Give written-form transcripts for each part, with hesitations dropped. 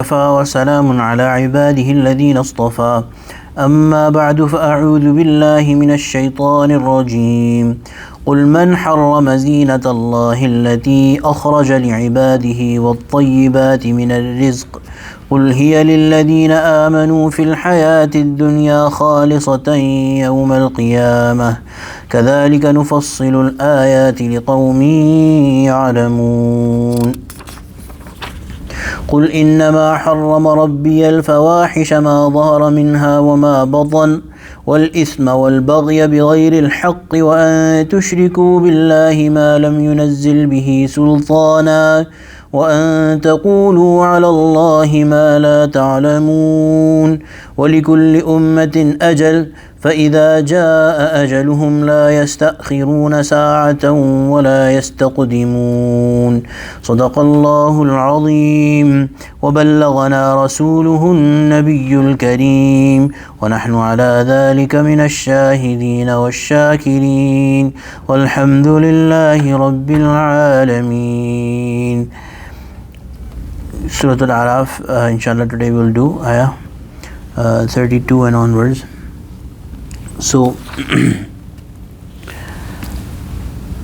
وسلام على عباده الذين اصطفى أما بعد فأعوذ بالله من الشيطان الرجيم قل من حرم زينة الله التي أخرج لعباده والطيبات من الرزق قل هي للذين آمنوا في الحياة الدنيا خالصة يوم القيامة كذلك نفصل الآيات لقوم يعلمون قل إنما حرم ربي الفواحش ما ظهر منها وما بطن والإثم والبغي بغير الحق وأن تشركوا بالله ما لم ينزل به سلطانا وأن تقولوا على الله ما لا تعلمون ولكل أمة أجل فإذا جاء أجلهم لا يستأخرون ساعة ولا يستقدمون صدق الله العظيم وبلغنا رسوله النبي الكريم ونحن على ذلك من الشاهدين والشاكرين والحمد لله رب العالمين. Surah Al-A'raf, inshallah today we'll do ayah 32 and onwards. So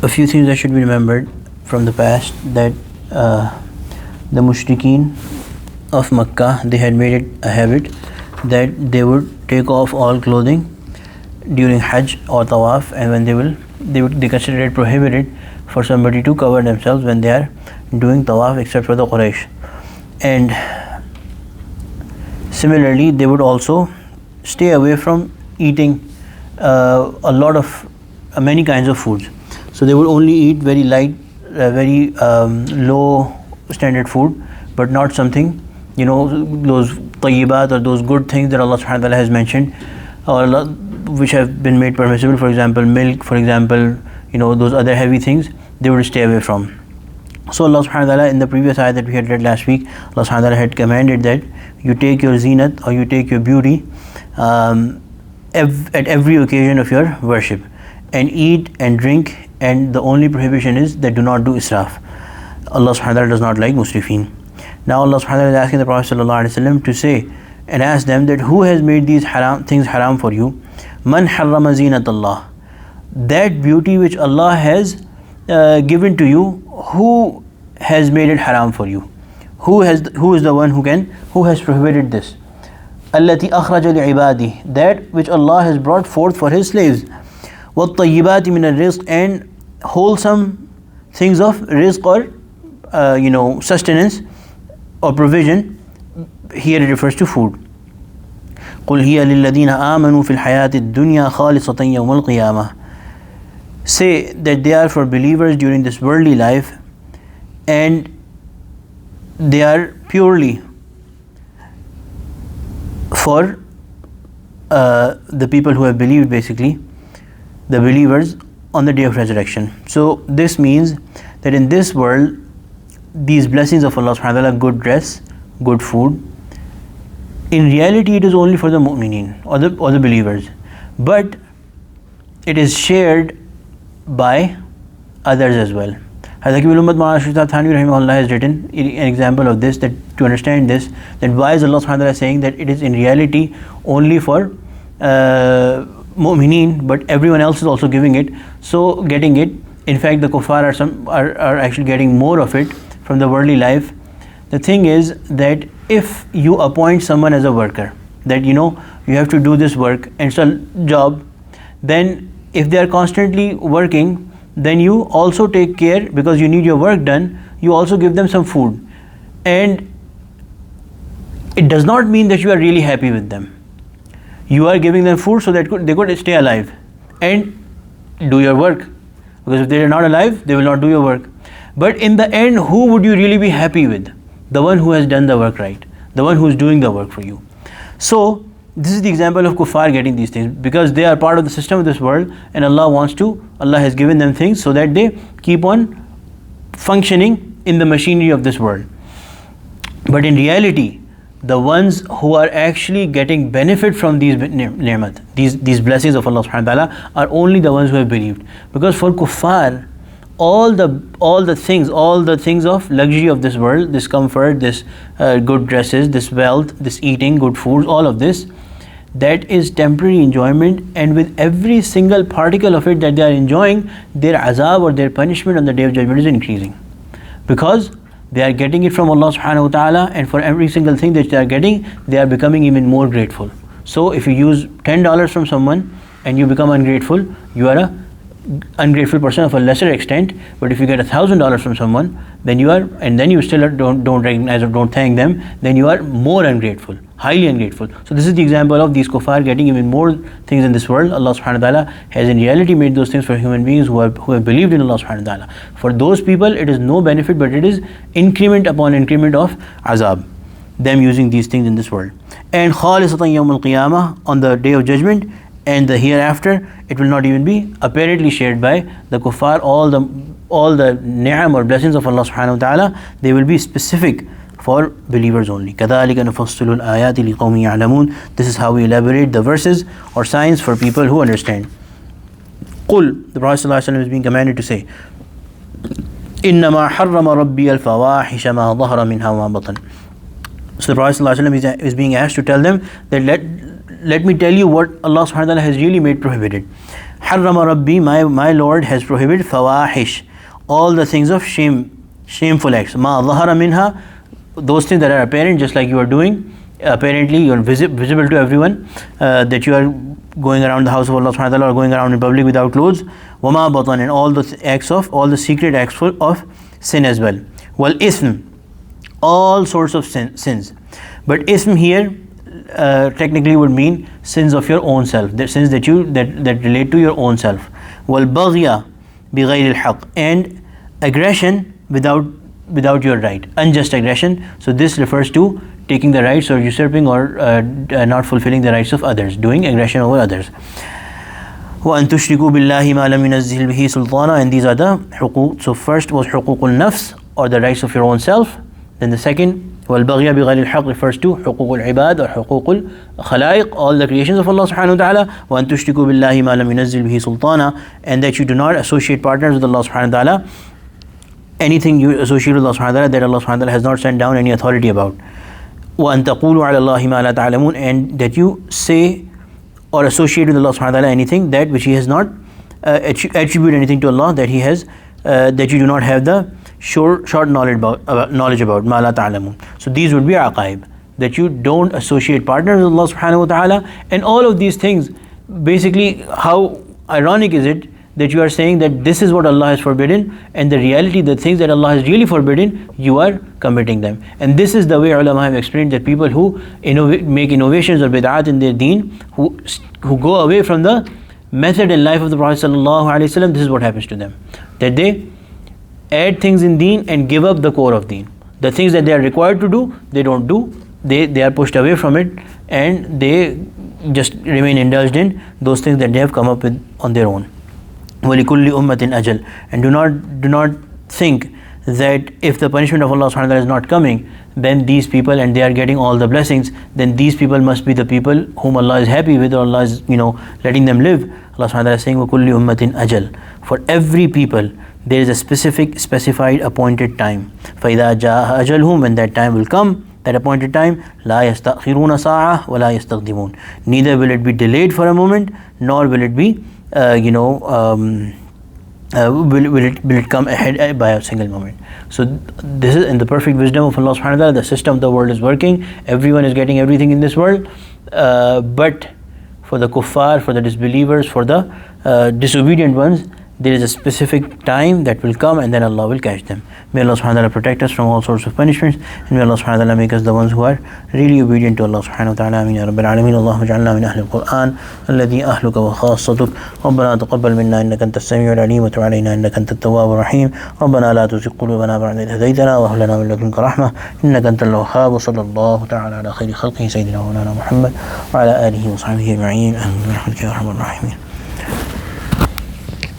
a few things that should be remembered from the past, that the mushrikeen of Makkah, they had made it a habit that they would take off all clothing during Hajj or Tawaf, and when they consider it prohibited for somebody to cover themselves when they are doing Tawaf, except for the Quraysh. And similarly, they would also stay away from eating many kinds of foods. So they would only eat very light, very low standard food, but not something, those tayyibat or those good things that Allah subhanahu wa ta'ala has mentioned, or which have been made permissible, for example milk, for example, those other heavy things, they would stay away from. So Allah subhanahu wa ta'ala, in the previous ayah that we had read last week, Allah subhanahu wa ta'ala had commanded that you take your zinat, or you take your beauty at every occasion of your worship, and eat and drink, and the only prohibition is that do not do israf. Allah subhanahu wa ta'ala does not like musrifeen. Now Allah subhanahu wa ta'ala is asking the Prophet sallallahu alaihi wasallam to say and ask them that who has made these things haram for you? Man harrama zinat Allah, that beauty which Allah has given to you, who has made it haram for you? Who is the one who has prohibited this? Allati akhraja li'ibadi, that which Allah has brought forth for His slaves. وَالطَّيِّبَاتِ مِنَ الرِّزْقِ, and wholesome things of rizq, or sustenance or provision. Here it refers to food. قُلْ هِيَ لِلَّذِينَ آمَنُوا فِي الْحَيَاةِ الدُّنْيَا خَالِصَةً يَوْمَ الْقِيَامَةِ. Say that they are for believers during this worldly life, and they are purely for the people who have believed, basically the believers on the day of resurrection. So this means that in this world, these blessings of Allah subhanahu wa ta'ala, good dress, good food, in reality it is only for the mu'mineen, or the believers, but it is shared by others as well. Hakim al-Ummat Maulana Ashraf Thani rahimahullah has written an example of this, that to understand this, that why is Allah subhanahu wa ta'ala saying that it is in reality only for mu'mineen, but everyone else is also getting it. In fact, the kuffar are actually getting more of it from the worldly life. The thing is that if you appoint someone as a worker, that you have to do this work and it's a job, then if they are constantly working, then you also take care, because you need your work done, you also give them some food. And it does not mean that you are really happy with them. You are giving them food so that they could stay alive and do your work, because if they are not alive, they will not do your work. But in the end, who would you really be happy with? The one who has done the work right, the one who is doing the work for you. So this is the example of kuffar getting these things, because they are part of the system of this world, and Allah has given them things so that they keep on functioning in the machinery of this world. But in reality, the ones who are actually getting benefit from these ni'mat, these blessings of Allah subhanahu wa ta'ala, are only the ones who have believed. Because for kuffar, all the things of luxury of this world, this comfort, this good dresses, this wealth, this eating, good foods, all of this, that is temporary enjoyment, and with every single particle of it that they are enjoying, their azab or their punishment on the Day of Judgment is increasing, because they are getting it from Allah subhanahu wa ta'ala, and for every single thing that they are getting, they are becoming even more grateful. So if you use $10 from someone and you become ungrateful, you are a ungrateful person of a lesser extent. But if you get $1,000 from someone, then you are, and then you still don't recognize or don't thank them, then you are more ungrateful, highly ungrateful. So this is the example of these kuffar getting even more things in this world. Allah subhanahu wa ta'ala has in reality made those things for human beings who have believed in Allah subhanahu wa ta'ala. For those people it is no benefit, but it is increment upon increment of azab, them using these things in this world. And khalisatan yawm al-qiyamah, on the Day of Judgment and the hereafter, it will not even be apparently shared by the kuffar. All the ni'am or blessings of Allah subhanahu wa ta'ala, they will be specific for believers only. كَذَلِكَ نُفَصِّلُ الْآيَاتِ لِقَوْمٍ يَعْلَمُونَ. This is how we elaborate the verses or signs for people who understand. قُل, the Prophet ﷺ is being commanded to say, إِنَّمَا حَرَّمَ رَبِّيَ الْفَوَاحِشَ مَا ظَهَرَ مِنْهَا وَمَا بَطَنَ. So the Prophet ﷺ is being asked to tell them that let me tell you what Allah subhanahu wa ta'ala has really made prohibited. Harrama Rabbi, my Lord has prohibited fawahish, all the things of shameful acts. Ma dhahara minha, those things that are apparent, just like you are doing. Apparently you are visible to everyone, that you are going around the house of Allah subhanahu wa ta'ala or going around in public without clothes. Wama batan, and all the secret acts of sin as well. Wal ism, all sorts of sins. But ism here technically would mean sins of your own self, the sins that relate to your own self. Wal baghya bighayri al-haq, and aggression without your right, unjust aggression. So this refers to taking the rights or usurping or not fulfilling the rights of others, doing aggression over others. وَأَن تُشْرِكُوا بِاللَّهِ مَا لَمْ يُنَزِّلْ بِهِ سُلْطَانًا, and these are the huquq. So first was حقوق النفس, or the rights of your own self. Then the second, والبغي بغير الحق, refers to حقوق العباد or حقوق الخلائق, all the creations of Allah subhanahu wa ta'ala. وأن تشركوا بالله ما لم ينزل به سلطانا, and that you do not associate partners with Allah subhanahu wa ta'ala, anything you associate with Allah subhanahu wa ta'ala that Allah subhanahu wa ta'ala has not sent down any authority about. وأن تقولوا على الله ما لا تعلمون, and that you say or associate with Allah subhanahu wa ta'ala anything that which He has not attribute anything to Allah that He has that you do not have the short knowledge about ma la ta'lamun. So these would be aqaib, that you don't associate partners with Allah subhanahu wa ta'ala. And all of these things, basically, how ironic is it that you are saying that this is what Allah has forbidden, and the reality, the things that Allah has really forbidden, you are committing them. And this is the way ulama have explained that people who make innovations or bid'at in their deen, who go away from the method and life of the Prophet sallallahu alaihi wasallam, this is what happens to them, that they add things in deen and give up the core of deen. The things that they are required to do, they don't do. They are pushed away from it, and they just remain indulged in those things that they have come up with on their own. وَلِكُلِّ أُمَّةٍ أَجَلٍ, and do not think that if the punishment of Allah subhanahu wa ta'ala is not coming, then these people, and they are getting all the blessings, then these people must be the people whom Allah is happy with, or Allah is letting them live. Allah subhanahu wa ta'ala is saying وَكُلِّ أُمَّةٍ أَجَلٍ, for every people there is a specified appointed time. فَإِذَا جَاءَ أَجَلْهُمْ, when that time will come, that appointed time, لَا يَسْتَأْخِرُونَ سَاعَةً وَلَا يَسْتَقْدِمُونَ, neither will it be delayed for a moment, nor will it be will it come ahead by a single moment. So this is in the perfect wisdom of Allah subhanahu wa ta'ala. The system of the world is working, everyone is getting everything in this world, but for the kuffar, for the disbelievers, for the disobedient ones, there is a specific time that will come, and then Allah will catch them. May Allah subhanahu wa ta'ala protect us from all sorts of punishments, and may Allah subhanahu wa ta'ala make us the ones who are really obedient to Allah subhanahu wa ta'ala. Ameen ya rabbil alameen. Allahumma ja'alna min ahli al-Qur'an alladhi ahluka wa khassatuk. Rabbana taqabbal minna innaka antas sami'ul alim wa tub alayna innaka antat tawwabur rahim. Rabbana la tuzigh qulubana ba'da idh hadaytana wa hab lana min ladunka rahmah innaka antal wahhab. Wa sallallahu ta'ala ala khayri khalqihi sayyidina wa mawlana Muhammad wa ala alihi wa sahbihi ajma'in. Amin bi rahmatika ya arhamar rahimin.